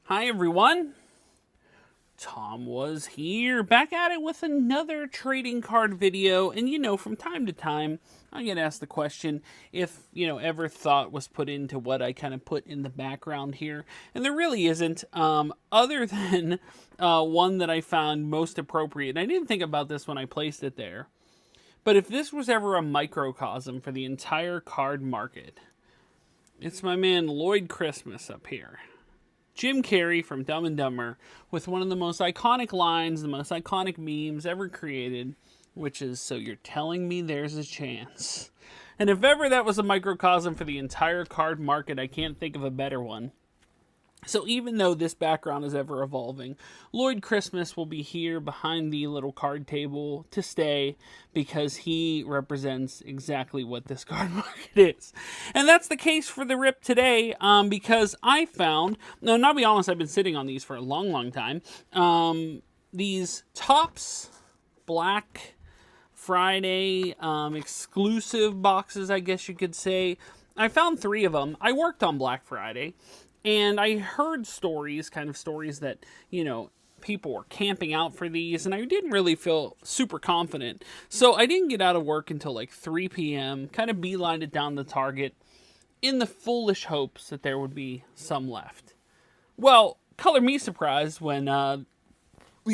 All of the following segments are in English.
Hi everyone, Tom was here, back at it with another trading card video. And from time to time I get asked the question if ever thought was put into what I kind of put in the background here, and there really isn't, other than one that I found most appropriate. And I didn't think about this when I placed it there, but if this was ever a microcosm for the entire card market, it's my man Lloyd Christmas up here. Jim Carrey from Dumb and Dumber with one of the most iconic lines, the most iconic memes ever created, which is, "So you're telling me there's a chance." And if ever that was a microcosm for the entire card market, I can't think of a better one. So even though this background is ever evolving, Lloyd Christmas will be here behind the little card table to stay, because he represents exactly what this card market is. And that's the case for the rip today, because I found, no, not to be honest, I've been sitting on these for a long time, these Topps Black Friday exclusive boxes, I guess you could say. I found 3 of them. I worked on Black Friday, and I heard stories that, people were camping out for these, and I didn't really feel super confident. So I didn't get out of work until like 3 p.m., kind of beelined it down to Target in the foolish hopes that there would be some left. Well, color me surprised when the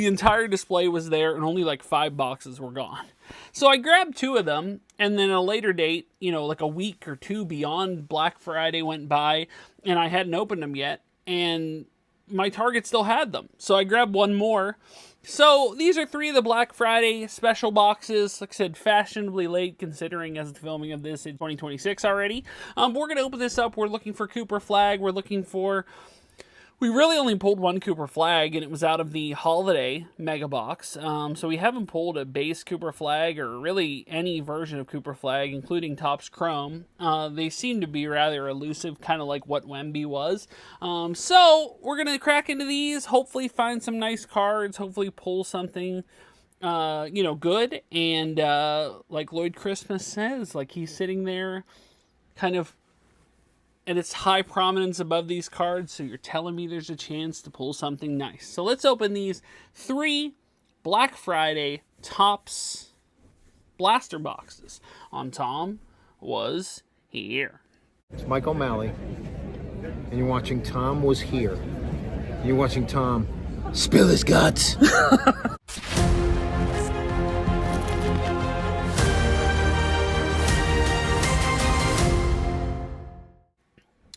entire display was there and only like 5 boxes were gone. So I grabbed 2 of them, and then a later date, like a week or 2 beyond Black Friday went by, and I hadn't opened them yet, and my Target still had them. So I grabbed 1 more. So these are 3 of the Black Friday special boxes. Like I said, fashionably late considering as the filming of this in 2026 already. We're going to open this up. We're looking for Cooper Flag. We really only pulled 1 Cooper Flag, and it was out of the holiday mega box. So we haven't pulled a base Cooper Flag or really any version of Cooper Flag, including Topps Chrome. They seem to be rather elusive, kind of like what Wemby was. So we're going to crack into these, hopefully find some nice cards, hopefully pull something good. And like Lloyd Christmas says, like he's sitting there kind of and it's high prominence above these cards, so you're telling me there's a chance to pull something nice. So let's open these 3 Black Friday Topps blaster boxes on Tom Was Here. It's Mike O'Malley, and you're watching Tom Was Here. You're watching Tom spill his guts.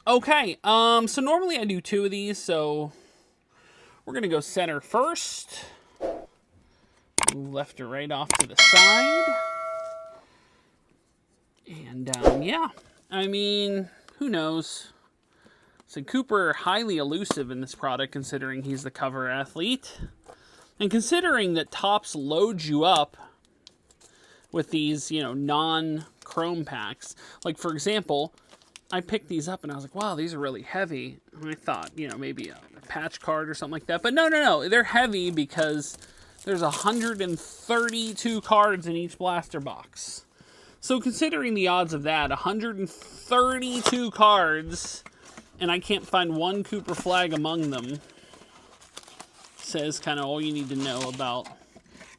Okay, so normally I do 2 of these, so we're going to go center first. Move left or right off to the side. And, yeah, I mean, who knows? So Cooper, highly elusive in this product, considering he's the cover athlete. And considering that Topps loads you up with these, non-chrome packs. Like, for example, I picked these up and I was like, wow, these are really heavy. And I thought, maybe a patch card or something like that. But no. They're heavy because there's 132 cards in each blaster box. So considering the odds of that, 132 cards, and I can't find 1 Cooper Flag among them, says kind of all you need to know about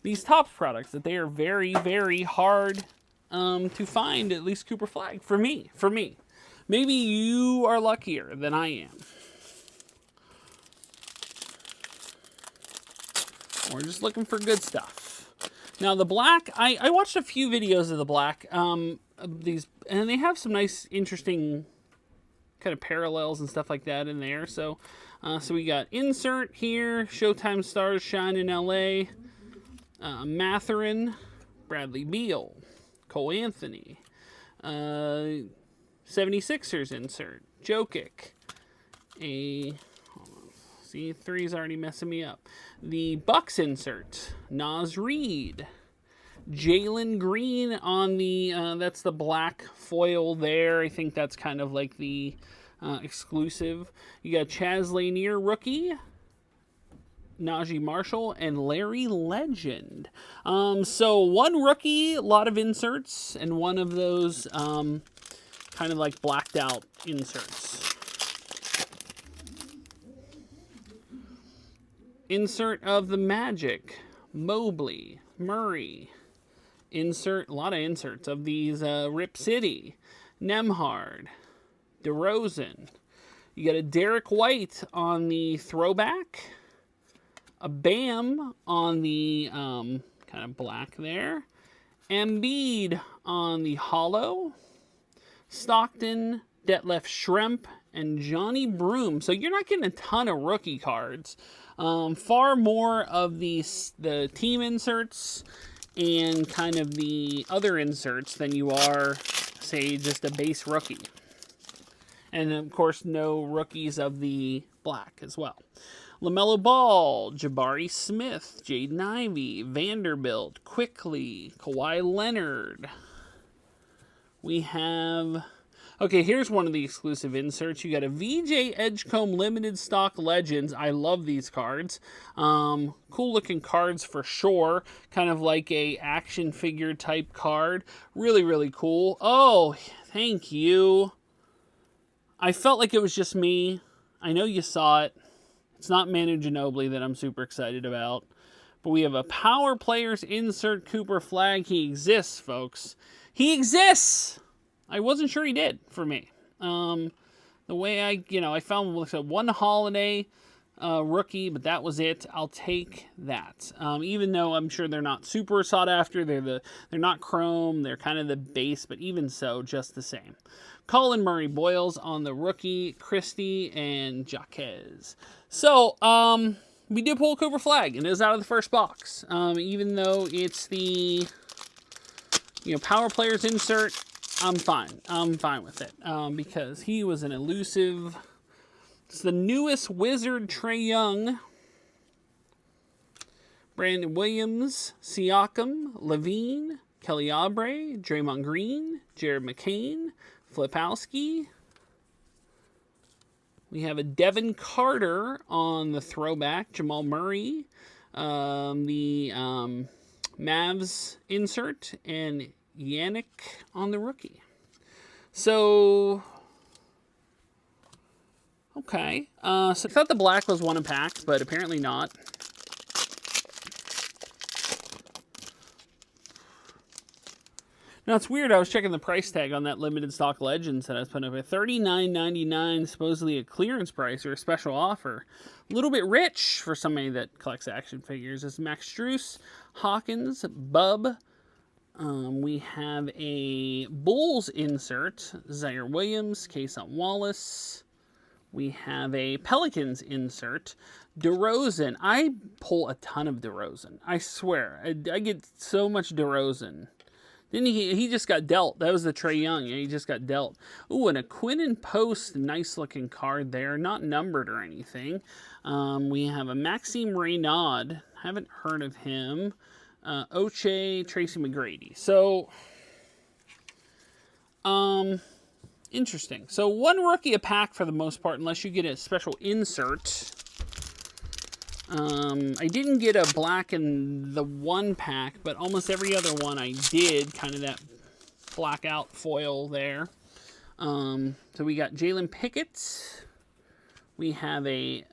these Topps products, that they are very, very hard to find, at least Cooper Flag, for me. Maybe you are luckier than I am. We're just looking for good stuff. Now the black, I watched a few videos of the black, these, and they have some nice, interesting kind of parallels and stuff like that in there. So we got insert here, Showtime stars shine in LA, Matherin, Bradley Beal, Cole Anthony, 76ers insert, Jokic, see, 3's already messing me up. The Bucks insert, Naz Reid, Jalen Green on the, that's the black foil there. I think that's kind of like the exclusive. You got Chaz Lanier rookie, Najee Marshall, and Larry Legend. So 1 rookie, a lot of inserts, and 1 of those kind of like blacked out inserts. Insert of the Magic, Mobley, Murray. Insert, a lot of inserts of these Rip City, Nemhard, DeRozan. You got a Derek White on the throwback, a Bam on the kind of black there, Embiid on the hollow, Stockton, Detlef Schrempf, and Johnny Broom. So you're not getting a ton of rookie cards. Far more of the team inserts and kind of the other inserts than you are, say, just a base rookie. And of course, no rookies of the black as well. LaMelo Ball, Jabari Smith, Jaden Ivey, Vanderbilt, Quickly, Kawhi Leonard. We have... Okay, here's one of the exclusive inserts. You got a VJ Edgecombe Limited Stock Legends. I love these cards. Cool looking cards for sure. Kind of like a action figure type card. Really, really cool. Oh, thank you. I felt like it was just me. I know you saw it. It's not Manu Ginobili that I'm super excited about. But we have a Power Players insert Cooper Flag. He exists, folks. He exists! I wasn't sure he did for me. The way I found one holiday rookie, but that was it. I'll take that. Even though I'm sure they're not super sought after, they're not chrome. They're kind of the base, but even so, just the same. Colin Murray Boyles on the rookie, Christie and Jaquez. So we did pull Cooper Flag, and it was out of the first box. Even though it's the Power Players insert. I'm fine. I'm fine with it because he was an elusive. It's the newest Wizard Trae Young, Brandon Williams, Siakam, Levine, Kelly Oubre, Draymond Green, Jared McCain, Flipowski. We have a Devin Carter on the throwback, Jamal Murray, the Mavs insert, and Yannick on the rookie. So, okay. So I thought the black was one a pack, but apparently not. Now, it's weird. I was checking the price tag on that limited stock Legends that I was putting up at $39.99, supposedly a clearance price or a special offer. A little bit rich for somebody that collects action figures. It's Max Strus, Hawkins, Bub. We have a Bulls insert, Zaire Williams, Kason Wallace. We have a Pelicans insert, DeRozan. I pull a ton of DeRozan. I swear. I get so much DeRozan. Then he just got dealt. That was the Trae Young. He just got dealt. Ooh, and a Quinnen Post, nice looking card there. Not numbered or anything. We have a Maxime Reynaud. Haven't heard of him. Oche, Tracy McGrady. So, interesting. So, one rookie a pack for the most part, unless you get a special insert. I didn't get a black in the one pack, but almost every other one I did. Kind of that blackout foil there. So, we got Jalen Pickett. We have a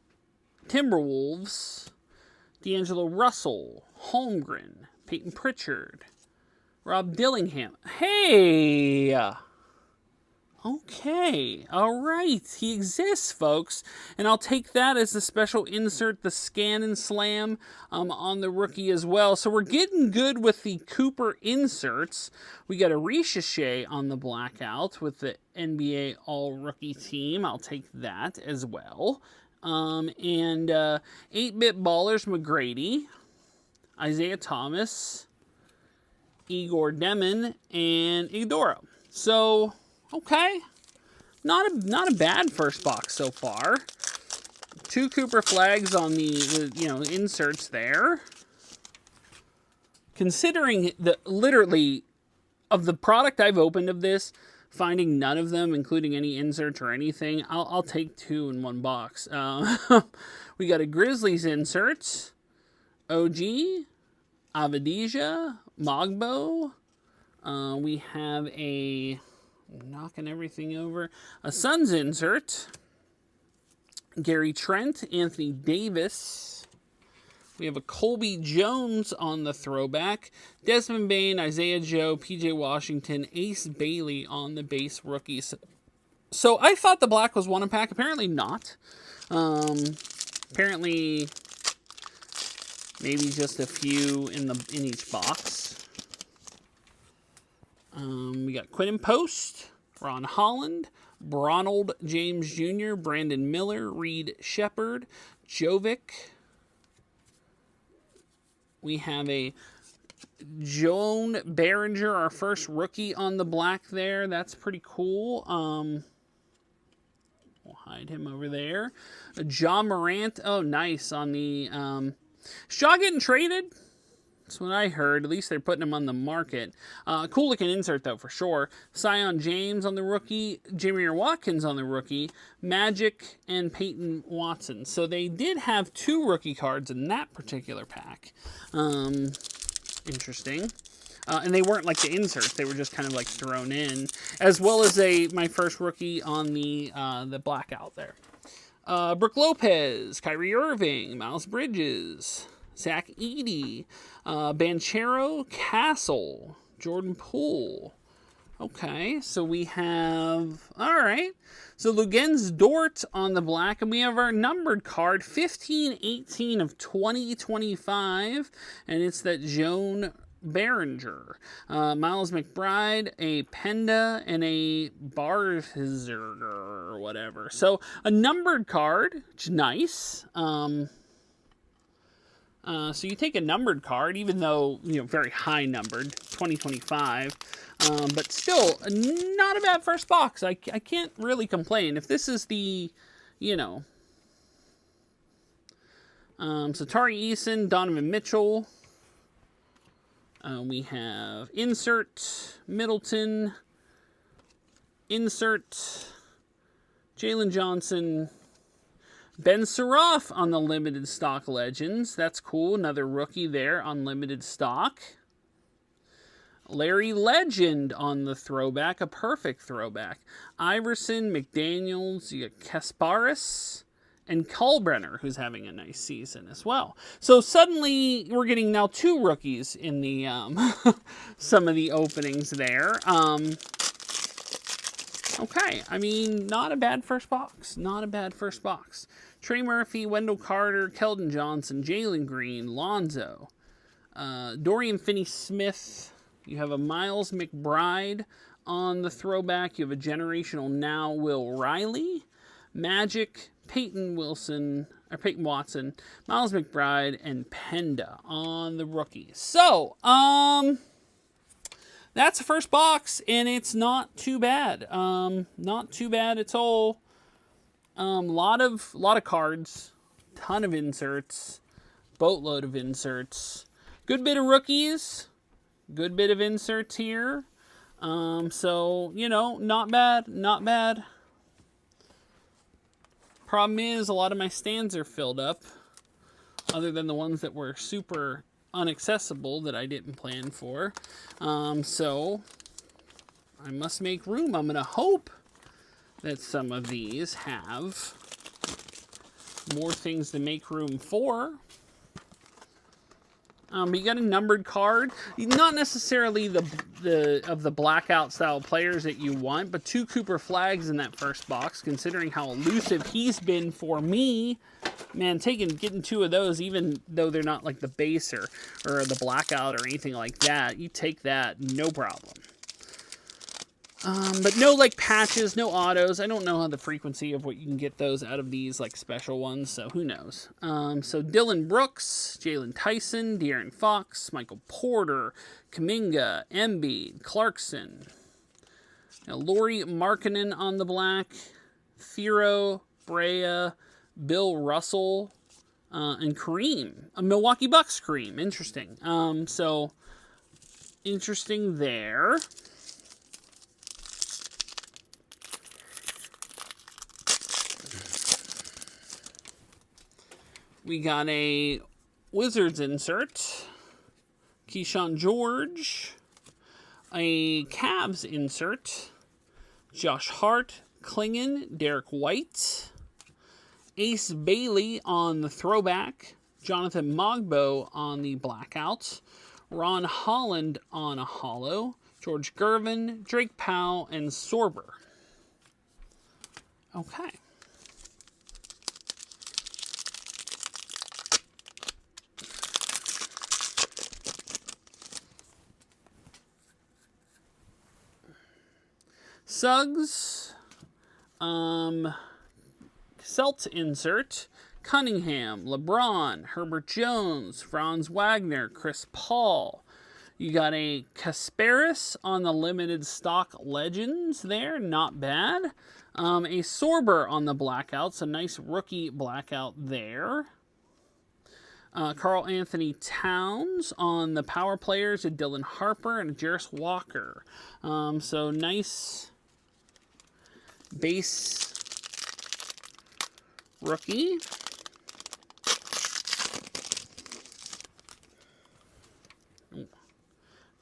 Timberwolves. D'Angelo Russell, Holmgren, Peyton Pritchard, Rob Dillingham. Hey! Okay, all right. He exists, folks. And I'll take that as the special insert, the Scan and Slam on the rookie as well. So we're getting good with the Cooper inserts. We got a Ricochet on the blackout with the NBA All-Rookie team. I'll take that as well. And 8-Bit Ballers McGrady, Isaiah Thomas, Igor Demon, and Igdora. So, okay, not a bad first box so far. 2 Cooper Flags on the inserts there. Considering literally of the product I've opened of this, finding none of them, including any inserts or anything, I'll take 2 in one box. We got a Grizzlies insert, OG, Avadija, Mogbo. We have a, knocking everything over, a Suns insert, Gary Trent, Anthony Davis. We have a Colby Jones on the throwback. Desmond Bain, Isaiah Joe, PJ Washington, Ace Bailey on the base rookies. So I thought the black was one a pack. Apparently not. Apparently maybe just a few in each box. We got Quinton Post, Ron Holland, Ronald James Jr., Brandon Miller, Reed Shepard, Jovic. We have a Joan Behringer, our first rookie on the black there. That's pretty cool. We'll hide him over there. John Morant. Oh, nice on the... Shaw getting traded? That's what I heard. At least they're putting him on the market. Cool looking insert, though, for sure. Sion James on the rookie. Jameer Watkins on the rookie. Magic and Peyton Watson. So they did have 2 rookie cards in that particular pack. Interesting. And they weren't like the inserts. They were just kind of like thrown in. As well as my first rookie on the blackout there. Brooke Lopez, Kyrie Irving, Miles Bridges, Zach Edey, Banchero, Castle, Jordan Poole. Okay, so we have... Alright, so Lugens Dort on the black, and we have our numbered card, 1518 of 2025, and it's that Joan Behringer. Miles McBride, a Penda, and a Barhizer or whatever. So a numbered card, which is nice. So you take a numbered card, even though, very high numbered, 2025, but still not a bad first box. I can't really complain. If this is the, so Tari Eason, Donovan Mitchell. We have insert, Middleton, insert, Jalen Johnson, Ben Suraf on the limited stock Legends. That's cool. Another rookie there on limited stock. Larry Legend on the throwback. A perfect throwback. Iverson, McDaniels, you got Kasparis, and Kalbrenner, who's having a nice season as well. So suddenly we're getting now 2 rookies in the some of the openings there. Okay, I mean, not a bad first box. Not a bad first box. Trey Murphy, Wendell Carter, Keldon Johnson, Jalen Green, Lonzo, Dorian Finney-Smith. You have a Miles McBride on the throwback. You have a generational now Will Riley, Magic, Peyton Watson, Miles McBride, and Penda on the rookies. So, that's the first box, and it's not too bad. Not too bad at all. Lot of cards, ton of inserts, boatload of inserts, good bit of rookies, good bit of inserts here. So, not bad, not bad. Problem is, a lot of my stands are filled up, other than the ones that were super inaccessible that I didn't plan for. So I must make room. I'm going to hope that some of these have more things to make room for. But you got a numbered card. Not necessarily the blackout style players that you want, but 2 Cooper Flags in that first box, considering how elusive he's been for me. Man, getting 2 of those, even though they're not like the base or the blackout or anything like that, you take that, no problem. But no like patches, no autos. I don't know how the frequency of what you can get those out of these like special ones, so who knows. So Dylan Brooks, Jalen Tyson, De'Aaron Fox, Michael Porter, Kuminga, Embiid, Clarkson. Now, Lauri Markkanen on the black, Thero, Brea, Bill Russell, and Kareem. A Milwaukee Bucks Kareem. Interesting. So interesting there. We got a Wizards insert, Keyshawn George, a Cavs insert, Josh Hart, Klingon, Derek White, Ace Bailey on the throwback, Jonathan Mogbo on the blackouts. Ron Holland on a holo. George Gervin, Drake Powell, and Sorber. Okay. Suggs, Celt insert, Cunningham, LeBron, Herbert Jones, Franz Wagner, Chris Paul. You got a Kasparis on the limited stock legends there, not bad. A Sorber on the blackouts, a nice rookie blackout there. Carl Anthony Towns on the power players, a Dylan Harper and a Jarris Walker. So nice base rookie.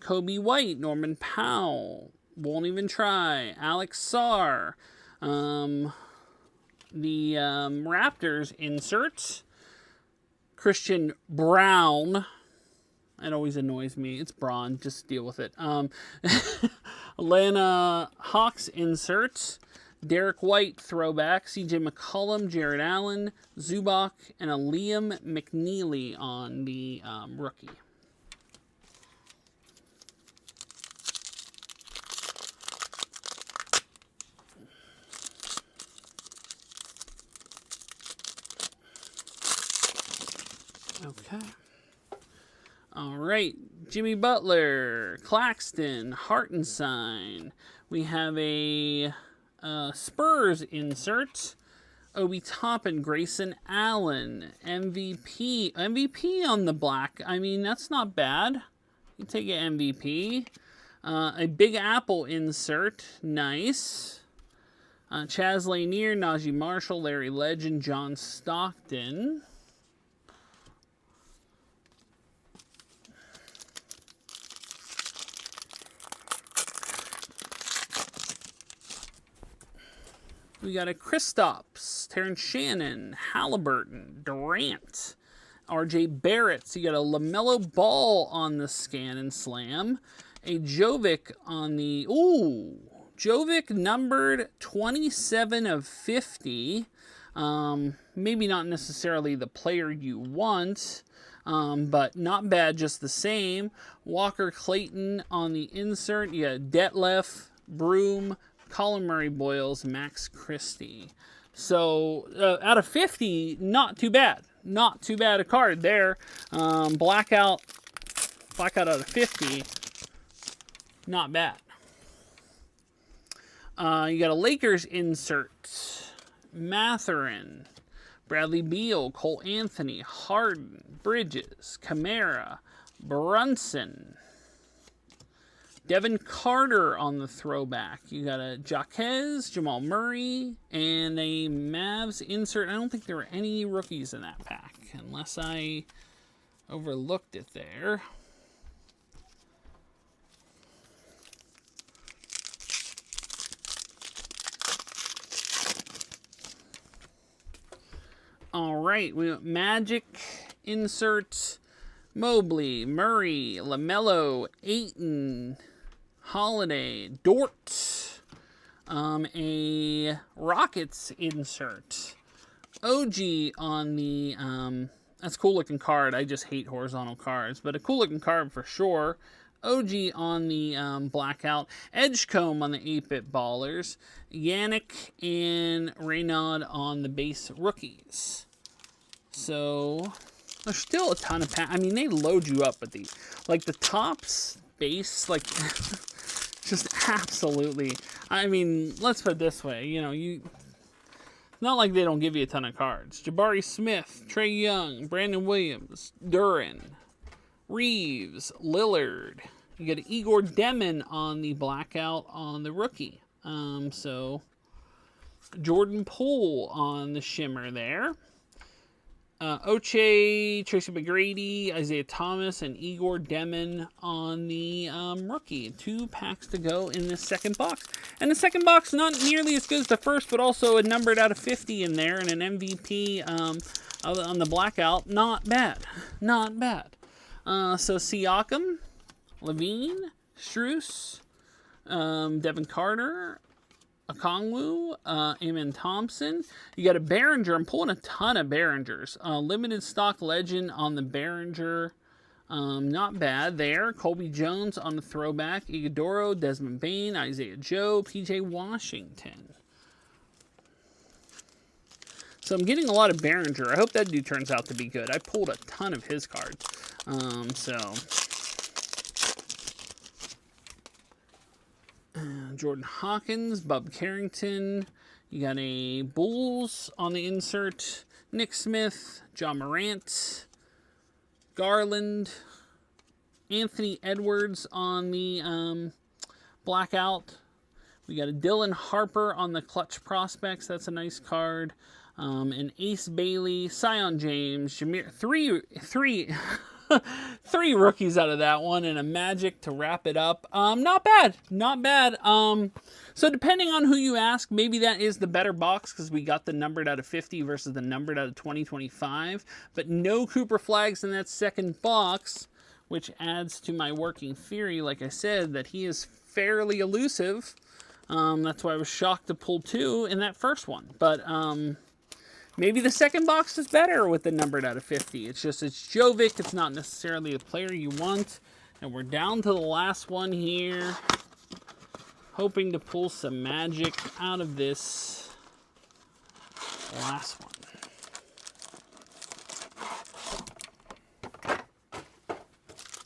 Kobe White, Norman Powell, won't even try. Alex Sarr. The Raptors insert. Christian Brown. It always annoys me. It's Braun. Just deal with it. Atlanta Hawks insert. Derek White throwback. CJ McCollum, Jared Allen, Zubac, and a Liam McNeely on the rookie. Okay. All right. Jimmy Butler, Claxton, Hartenstein. We have a Spurs insert. Obi Toppin, Grayson Allen, MVP on the black. I mean, that's not bad. You take an MVP. A Big Apple insert. Nice. Chaz Lanier, Najee Marshall, Larry Legend, John Stockton. We got a Kristaps, Terrence Shannon, Halliburton, Durant, RJ Barrett. So you got a LaMelo Ball on the scan and slam. A Jovic on the... Ooh! Jovic numbered 27 of 50. Maybe not necessarily the player you want, but not bad just the same. Walker Clayton on the insert. You got Detlef, Broom, Colin Murray Boyles, Max Christie. So out of 50, not too bad. Not too bad a card there. Blackout out of 50, not bad. You got a Lakers insert. Matherin, Bradley Beal, Cole Anthony, Harden, Bridges, Kamara, Brunson. Devin Carter on the throwback. You got a Jaquez, Jamal Murray, and a Mavs insert. I don't think there were any rookies in that pack, unless I overlooked it there. All right, we got Magic insert. Mobley, Murray, LaMelo, Ayton, Holiday, Dort, a Rockets insert. OG on the, that's a cool looking card. I just hate horizontal cards, but a cool looking card for sure. OG on the blackout. Edgecombe on the 8-bit ballers. Yannick and Reynaud on the base rookies. So there's still a ton of I mean, they load you up with these. Like the tops base, like just absolutely. I mean, let's put it this way. You know, not like they don't give you a ton of cards. Jabari Smith, Trey Young, Brandon Williams, Duran, Reeves, Lillard. You got Igor Demon on the blackout on the rookie. So Jordan Poole on the shimmer there. Oche, Tracy McGrady, Isaiah Thomas, and Igor Demon on the rookie. 2 packs to go in this second box. And the second box, not nearly as good as the first, but also a numbered out of 50 in there, and an MVP on the blackout. Not bad. Not bad. So Siakam, Levine, Strus, Devin Carter, Okongwu, Amen Thompson. You got a Behringer. I'm pulling a ton of Behringers. Limited stock legend on the Behringer. Not bad there. Colby Jones on the throwback. Iguodaro, Desmond Bane, Isaiah Joe, PJ Washington. So I'm getting a lot of Behringer. I hope that dude turns out to be good. I pulled a ton of his cards. Jordan Hawkins, Bub Carrington. You got a Bulls on the insert. Nick Smith, John Morant, Garland, Anthony Edwards on the blackout. We got a Dylan Harper on the clutch prospects. That's a nice card. And Ace Bailey, Sion James, Jameer. Three rookies out of that one, and a Magic to wrap it up. Not bad. Not bad. So depending on who you ask, maybe that is the better box because we got the numbered out of 50 versus the numbered out of 2025. But no Cooper Flags in that second box, which adds to my working theory, like I said, that he is fairly elusive. That's why I was shocked to pull 2 in that first one. But maybe the second box is better with the numbered out of 50. It's Jovic. It's not necessarily the player you want. And we're down to the last one here. Hoping to pull some magic out of this last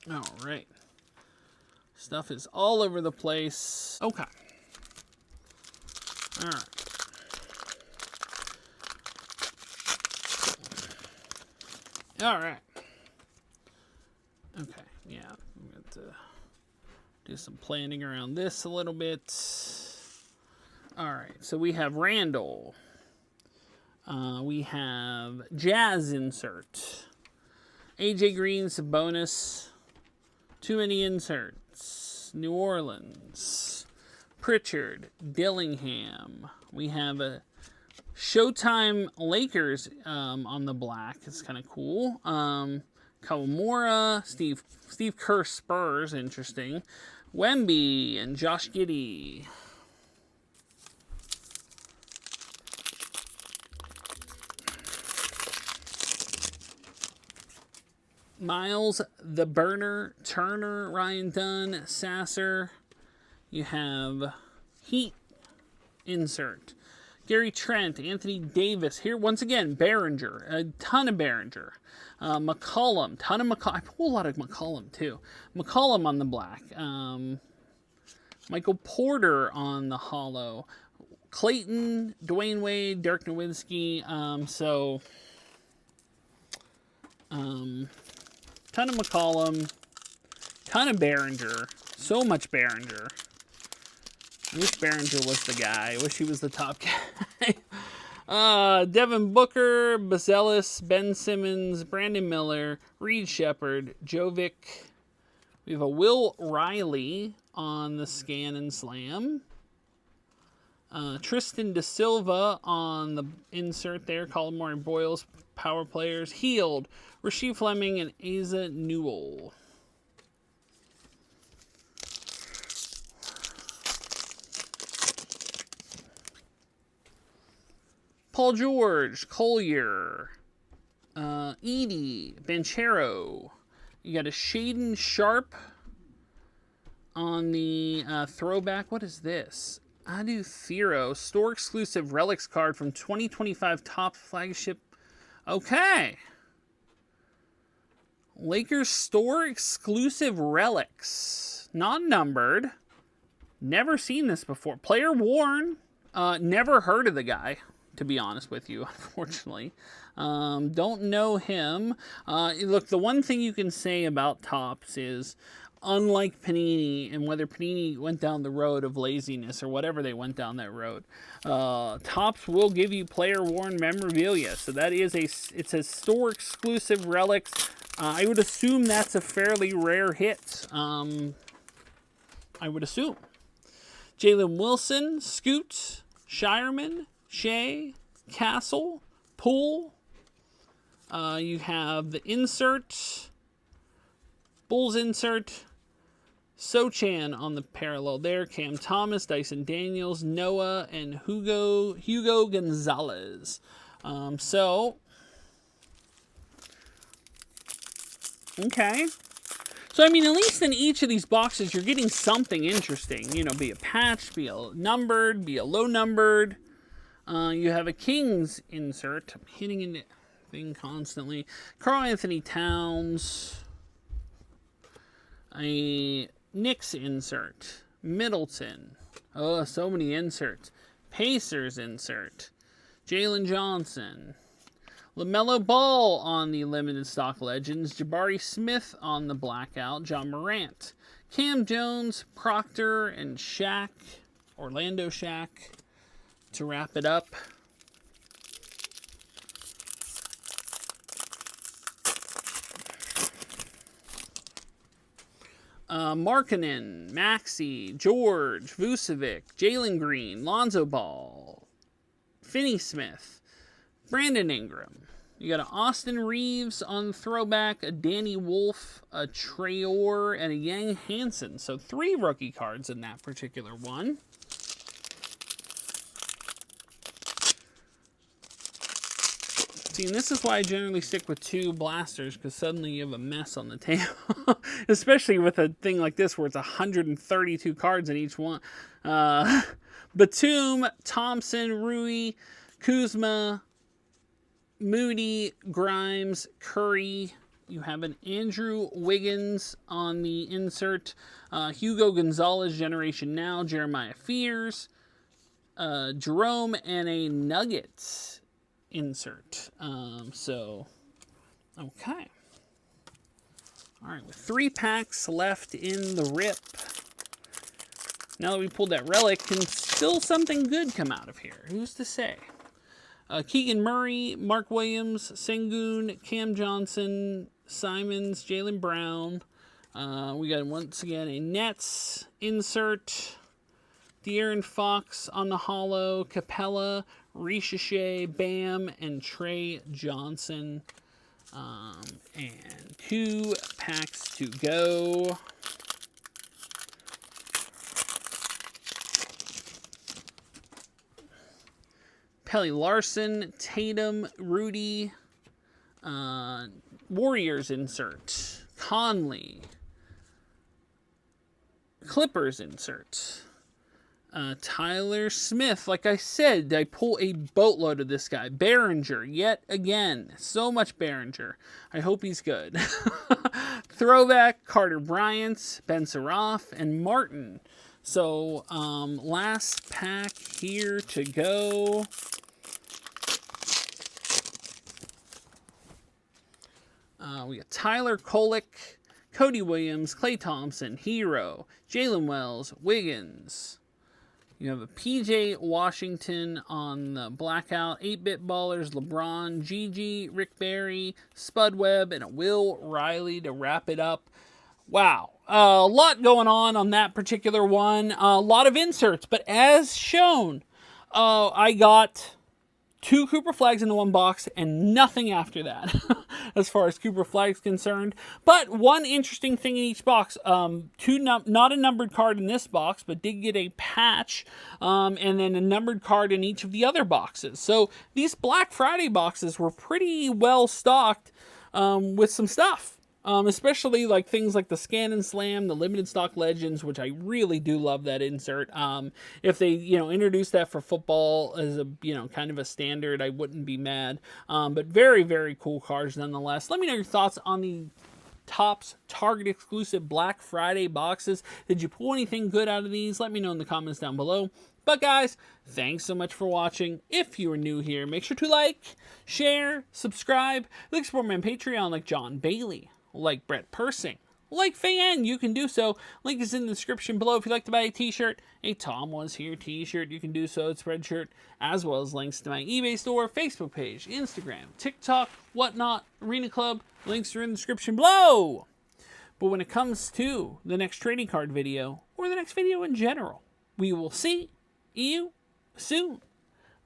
one. All right. Stuff is all over the place. Okay. All right. All right. Okay, yeah, I'm going to do some planning around this a little bit. All right, so we have Randall. We have Jazz insert. AJ Green, Sabonis. Too many inserts. New Orleans. Pritchard. Dillingham. We have a Showtime Lakers on the black. It's kind of cool. Kawamura, Steve Kerr Spurs, interesting. Wemby and Josh Giddey. Miles, the Burner, Turner, Ryan Dunn, Sasser. You have Heat insert. Gary Trent, Anthony Davis. Here, once again, Behringer. A ton of Behringer. McCollum. Ton of McCollum. I pull a lot of McCollum, too. McCollum on the black. Michael Porter on the hollow. Clayton, Dwayne Wade, Dirk Nowitzki. Ton of McCollum. Ton of Behringer. So much Behringer. I wish Behringer was the guy. I wish he was the top guy. Devin Booker, Bazelis, Ben Simmons, Brandon Miller, Reed Shepard, Jovic. We have a Will Riley on the scan and slam. Tristan Da Silva on the insert there. Colin Moore and Boyles, power players. Healed, Rasheed Fleming, and Asa Newell. Paul George, Collier, Edie, Banchero. You got a Shaden Sharp on the throwback. What is this? Adu Thero, store exclusive relics card from 2025 top flagship. Okay. Lakers store exclusive relics. Not numbered. Never seen this before. Player worn. Never heard of the guy, to be honest with you, unfortunately. Don't know him. Look, the one thing you can say about Topps is unlike Panini, and whether Panini went down the road of laziness or whatever they went down that road, Topps will give you player-worn memorabilia. So that is it's a store-exclusive relics. I would assume that's a fairly rare hit. I would assume. Jalen Wilson, Scoot, Shireman, Shea, Castle, Poole. You have the insert, Bulls insert, Sochan on the parallel there, Cam Thomas, Dyson Daniels, Noah, and Hugo Gonzalez. Okay. So, I mean, at least in each of these boxes, you're getting something interesting. You know, be a patch, be a numbered, be a low numbered. You have a Kings insert. I'm hitting in the thing constantly. Karl Anthony Towns. A Knicks insert. Middleton. Oh, so many inserts. Pacers insert. Jalen Johnson. LaMelo Ball on the Limited Stock Legends, Jabari Smith on the Blackout, John Morant, Cam Jones, Proctor, and Shaq, Orlando Shaq, to wrap it up. Markkanen, Maxey, George, Vucevic, Jalen Green, Lonzo Ball, Finney Smith, Brandon Ingram. You got an Austin Reeves on throwback, a Danny Wolf, a Traore, and a Yang Hansen. So 3 rookie cards in that particular one. See, and this is why I generally stick with 2 blasters, because suddenly you have a mess on the table. Especially with a thing like this where it's 132 cards in each one. Batum, Thompson, Rui, Kuzma, Moody, Grimes, Curry. You have an Andrew Wiggins on the insert. Hugo Gonzalez, Generation Now. Jeremiah Fears. Jerome, and a Nuggets insert. Okay. All right, with 3 packs left in the rip. Now that we pulled that relic, can still something good come out of here? Who's to say? Keegan Murray, Mark Williams, Sengun, Cam Johnson, Simons, Jaylen Brown. We got, once again, a Nets insert. De'Aaron Fox on the holo. Capella, Ricochet, Bam, and Trey Johnson. And 2 packs to go. Pelly Larson, Tatum, Rudy, Warriors insert, Conley, Clippers insert, Tyler Smith. Like I said, I pull a boatload of this guy. Behringer, yet again. So much Behringer. I hope he's good. Throwback, Carter Bryant, Ben Saraff, and Martin. So, last pack here to go. We got Tyler Kolek, Cody Williams, Klay Thompson, Hero, Jalen Wells, Wiggins. You have a PJ Washington on the Blackout, 8-Bit Ballers, LeBron, Gigi, Rick Barry, Spud Webb, and a Will Riley to wrap it up. Wow. A lot going on that particular one. A lot of inserts, but as shown, I got 2 Cooper Flags into 1 box and nothing after that as far as Cooper Flags concerned. But one interesting thing in each box, not a numbered card in this box, but did get a patch and then a numbered card in each of the other boxes. So these Black Friday boxes were pretty well stocked with some stuff. Especially like things like the Scan and Slam, the Limited Stock Legends, which I really do love that insert. If they, introduce that for football as a, kind of a standard, I wouldn't be mad. But very, very cool cards nonetheless. Let me know your thoughts on the Topps Target exclusive Black Friday boxes. Did you pull anything good out of these? Let me know in the comments down below. But guys, thanks so much for watching. If you are new here, make sure to like, share, subscribe, like support me on Patreon like John Bailey, like Brett Persing, like fan, you can do so. Link is in the description below. If you'd like to buy a t-shirt, a Tom Was Here t-shirt, you can do so at Spreadshirt, as well as links to my eBay store, Facebook page, Instagram, TikTok, whatnot, Arena Club. Links are in the description below. But when it comes to the next trading card video, or the next video in general, we will see you soon.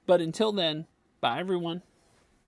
But until then, bye everyone.